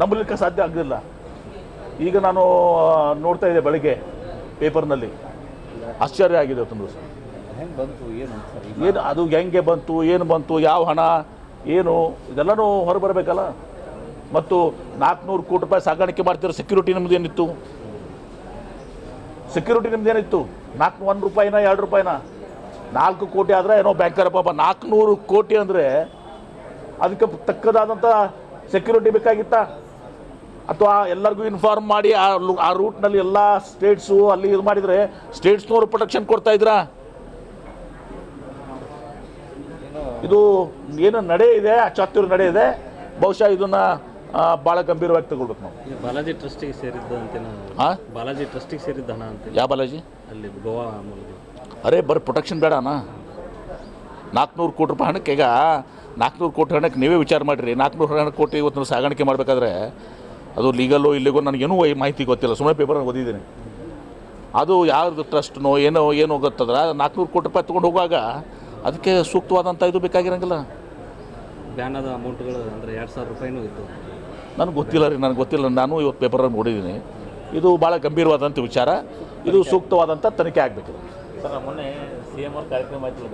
ನಂಬಲಿಕ್ಕೆ ಸಾಧ್ಯ ಆಗಲಿಲ್ಲ. ಈಗ ನಾನು ನೋಡ್ತಾ ಇದ್ದೆ ಬೆಳಗ್ಗೆ ಪೇಪರ್ನಲ್ಲಿ, ಆಶ್ಚರ್ಯ ಆಗಿದೆ ಇವತ್ತೊಂದು ದಿವಸ. ಏನು ಅದು ಹೆಂಗೆ ಬಂತು, ಏನು ಬಂತು, ಯಾವ ಹಣ ಏನು, ಇದೆಲ್ಲನೂ ಹೊರಬರಬೇಕಲ್ಲ. ಮತ್ತು 400 ಕೋಟಿ ರೂಪಾಯಿ ಸಾಗಾಣಿಕೆ ಮಾಡ್ತಿರೋ ಸೆಕ್ಯೂರಿಟಿ ನಿಮ್ಮದೇನಿತ್ತು? ಸೆಕ್ಯೂರಿಟಿ ನಿಮ್ಮದೇನಿತ್ತು? 1 ರೂಪಾಯಿನ 2 ರೂಪಾಯಿನ? 4 ಕೋಟಿ ಆದರೆ ಏನೋ ಬ್ಯಾಂಕರ್ ಪಾಪ, 400 ಕೋಟಿ ಅಂದರೆ ಅದಕ್ಕೆ ತಕ್ಕದಾದಂಥ ಸೆಕ್ಯೂರಿಟಿ ಬೇಕಾಗಿತ್ತಾ? ಅಥವಾ ಎಲ್ಲರಿಗೂ ಇನ್ಫಾರ್ಮ್ ಮಾಡಿ ಆ ರೂಟ್ನಲ್ಲಿ ಎಲ್ಲ ಸ್ಟೇಟ್ಸು ಅಲ್ಲಿ ಇದು ಮಾಡಿದರೆ ಸ್ಟೇಟ್ಸ್ನವರು ಪ್ರೊಟೆಕ್ಷನ್ ಕೊಡ್ತಾ ಇದ್ರಾ? ಇದು ಏನು ನಡೆ ಇದೆ, ಅಚಾತುರ್ಯ ನಡೆ ಇದೆ. ಬಹುಶಃ ಇದನ್ನು ಭಾಳ ಗಂಭೀರವಾಗಿ ತಗೊಳ್ಬೇಕು ನಾವು. ಬಾಲಾಜಿ ಟ್ರಸ್ಟಿಗೆ ಸೇರಿದ್ದ ಅಂತ. ಬಾಲಾಜಿ ಟ್ರಸ್ಟಿಗೆ ಸೇರಿದ್ದ ಹಣ ಅಂತ. ಯಾವ ಬಾಲಾಜಿ? ಅಲ್ಲಿ ಗೋವಾ. ಅರೆ ಬರೀ ಪ್ರೊಟೆಕ್ಷನ್ ಬೇಡ ಅಣ್ಣ. 400 ಕೋಟಿ ರೂಪಾಯಿ ಹಣಕ್ಕೆ, ಈಗ 400 ಕೋಟಿ ಹಣಕ್ಕೆ ನೀವೇ ವಿಚಾರ ಮಾಡಿರಿ. 400 ಕೋಟಿ ಇವತ್ತು ಸಾಗಾಣಿಕೆ ಮಾಡಬೇಕಾದ್ರೆ ಅದು ಲೀಗಲ್ಲೋ ಇಲ್ಲಿಗೋ ನನಗೇನೂ ಮಾಹಿತಿ ಗೊತ್ತಿಲ್ಲ, ಸುಮ್ಮನೆ ಪೇಪರಲ್ಲಿ ಓದಿದ್ದೀನಿ. ಅದು ಯಾವ್ದು ಟ್ರಸ್ಟ್ನೋ ಏನೋ ಗೊತ್ತಂದ್ರೆ 400 ಕೋಟಿ ರೂಪಾಯಿ ತೊಗೊಂಡು ಹೋಗುವಾಗ ಅದಕ್ಕೆ ಸೂಕ್ತವಾದಂಥ ಇದು ಬೇಕಾಗಿರೋಂಗಿಲ್ಲ. ಬ್ಯಾನದ ಅಮೌಂಟ್ಗಳು ಅಂದರೆ 2,000 ರೂಪಾಯಿನೂ ಇತ್ತು. ನನಗೆ ಗೊತ್ತಿಲ್ಲ ರೀ, ನನಗೆ ಗೊತ್ತಿಲ್ಲ. ನಾನು ಇವತ್ತು ಪೇಪರಲ್ಲಿ ನೋಡಿದ್ದೀನಿ. ಇದು ಭಾಳ ಗಂಭೀರವಾದಂಥ ವಿಚಾರ. ಇದು ಸೂಕ್ತವಾದಂಥ ತನಿಖೆ ಆಗಬೇಕು. ಸರ್, ಮೊನ್ನೆ CM ಅವ್ರ ಕಾರ್ಯಕ್ರಮ ಆಯ್ತು.